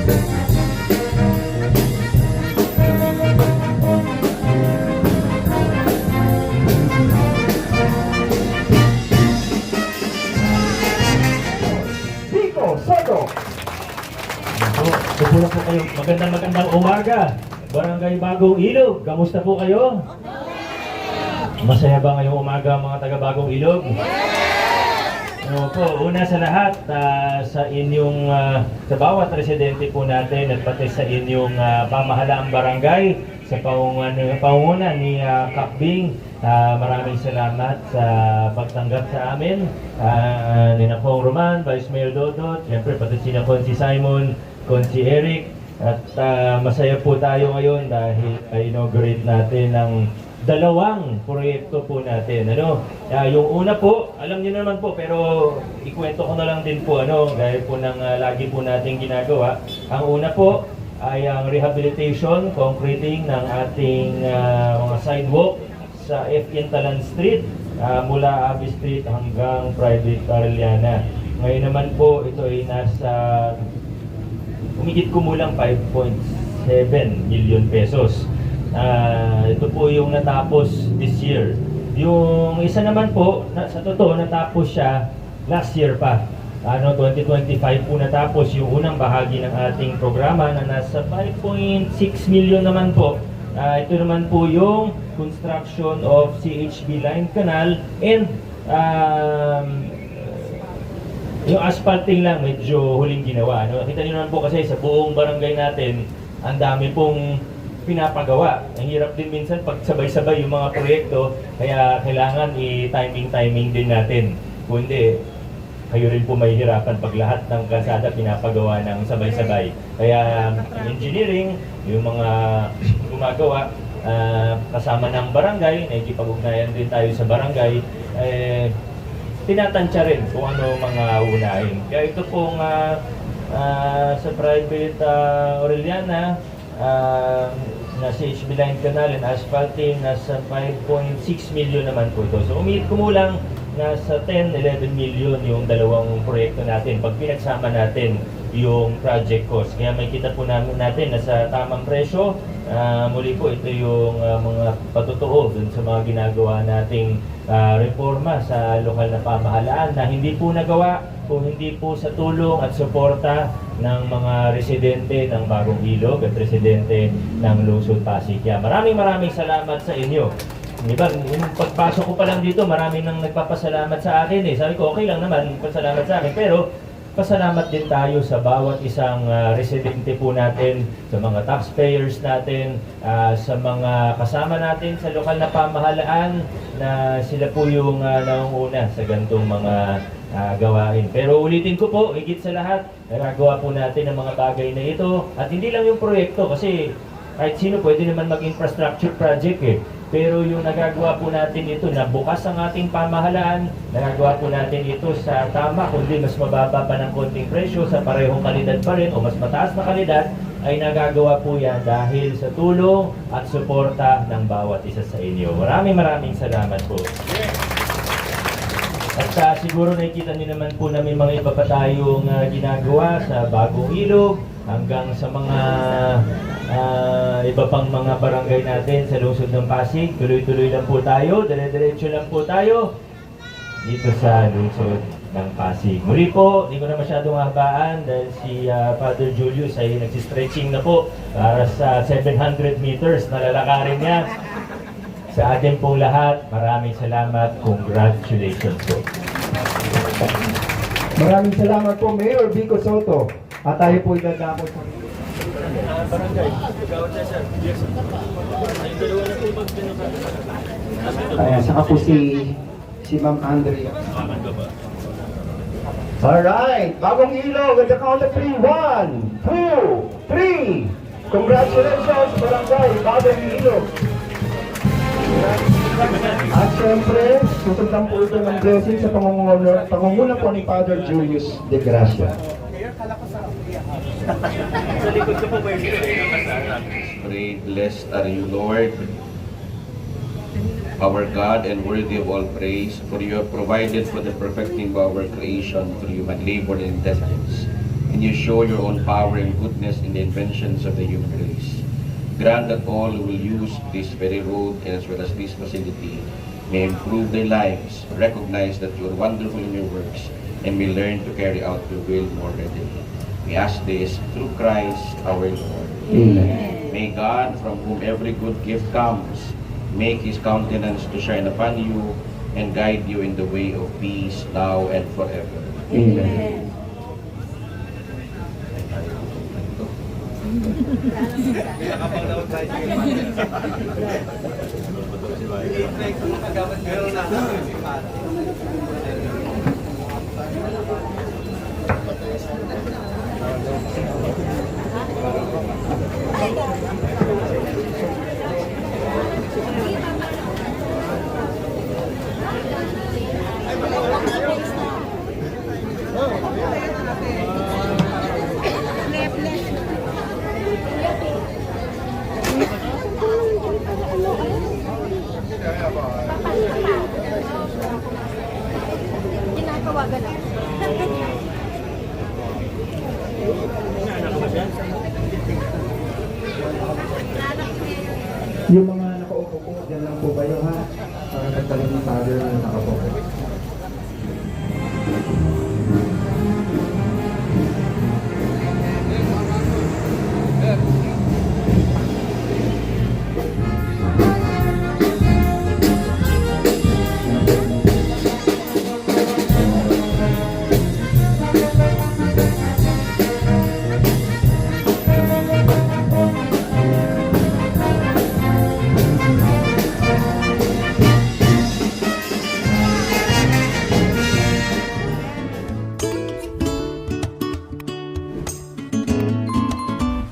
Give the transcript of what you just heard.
Soto. Ito po kayo. Magandang umaga. Barangay Bagong Ilog. Kamusta po kayo? Masaya ba ngayong umaga mga taga Bagong Ilog? Opo, una sa lahat, sa inyong, sa bawat residente po natin at pati sa inyong pamahalaang barangay, sa pangunguna ni Kapbing, maraming salamat sa pagtanggap sa amin. Ni Pong Roman, Vice Mayor Dodot, siyempre pati sina Consi Simon, Consi Eric, at masaya po tayo ngayon dahil inaugurate natin ang dalawang proyekto po natin. Yung una po, alam niyo naman po, pero ikwento ko na lang din po, dahil po ng lagi po nating ginagawa. Ang una po ay ang rehabilitation, concreting ng ating mga sidewalk sa F. Intalan Street, mula Abbey Street hanggang Private Arellana. Ngayon naman po, ito ay nasa humigit kumulang 5.7 million pesos. Ito po yung natapos this year. Yung isa naman po, sa totoo, natapos siya last year pa. 2025 po natapos yung unang bahagi ng ating programa na nasa 5.6 million naman po. Ito naman po yung construction of CHB Line Canal and yung asphalting lang medyo huling ginawa. Nakita niyo naman po kasi sa buong barangay natin, ang dami pong pinapagawa. Ang hirap din minsan pag sabay-sabay yung mga proyekto, kaya kailangan i-timing din natin. Kung hindi, kayo rin po mahihirapan pag lahat ng kalsada pinapagawa ng sabay-sabay. Kaya engineering, yung mga gumagawa, kasama ng barangay, nakikipag-ugnayan din tayo sa barangay, tinatansya rin kung ano mga unahin. Kaya ito pong sa Private Arellana, na CHB Line Canal and asphalting, nasa 5.6 million naman po ito. So kumulang nasa 10-11 million yung dalawang proyekto natin pag pinagsama natin yung project cost. Kaya may kita po natin na sa tamang presyo. Muli po ito yung mga patutuo dun sa mga ginagawa nating reforma sa lokal na pamahalaan na hindi po nagawa kung hindi po sa tulong at suporta ng mga residente ng Bagong Ilog at residente ng Lungsod Pasig. Kaya maraming salamat sa inyo. Diba, yung pagpasok ko pa lang dito, maraming nang nagpapasalamat sa akin eh. Sabi ko, okay lang naman, pasalamat sa akin. Pero, pasalamat din tayo sa bawat isang residente po natin, sa mga taxpayers natin, sa mga kasama natin sa lokal na pamahalaan na sila po yung nangunguna sa ganitong mga gawain. Pero ulitin ko po, higit sa lahat, nagagawa po natin ang mga bagay na ito. At hindi lang yung proyekto, kasi kahit sino pwede naman mag-infrastructure project eh. Pero yung nagagawa po natin ito na bukas ang ating pamahalaan, nagagawa po natin ito sa tama, kundi mas mababa pa ng konting presyo sa parehong kalidad pa rin o mas mataas na kalidad, ay nagagawa po yan dahil sa tulong at suporta ng bawat isa sa inyo. Maraming salamat po. At siguro nakikita niyo naman po na may mga iba pa tayong ginagawa sa Bagong Ilog hanggang sa mga iba pang mga barangay natin sa lungsod ng Pasig. Tuloy-tuloy lang po tayo, dire-diretso lang po tayo dito sa lungsod ng Pasig. Muli po, hindi ko na masyadong habaan dahil si Father Julius ay nagsistretching na po para sa 700 meters na lalakarin niya. Sa atin pong lahat, maraming salamat. Congratulations po. Maraming salamat po, Mayor Vico Soto. At tayo po itatapos sa barangay. saka po si Ma'am Andrea. Alright, Bagong Ilog at the count of 3. 1, 2, 3. Congratulations, Barangay Bagong Ilog. At syempre, susundan po ito ng blessing sa pangunguna po ni Father Julius de Gracia. Pray, blessed are you, Lord, our God and worthy of all praise, for you have provided for the perfecting of our creation through human labor and intestines. and you show your own power and goodness in the inventions of the human race. Grant that all who will use this very road as well as this facility may improve their lives, recognize that you are wonderful in your works, and may learn to carry out your will more readily. We ask this through Christ our Lord. Amen. May God, from whom every good gift comes, make His countenance to shine upon you and guide you in the way of peace now and forever. Amen. Ginagawagan lang. Yung mga nakaupo po, dyan lang po kayo ha. Para nagtanong ng father na nakaupo.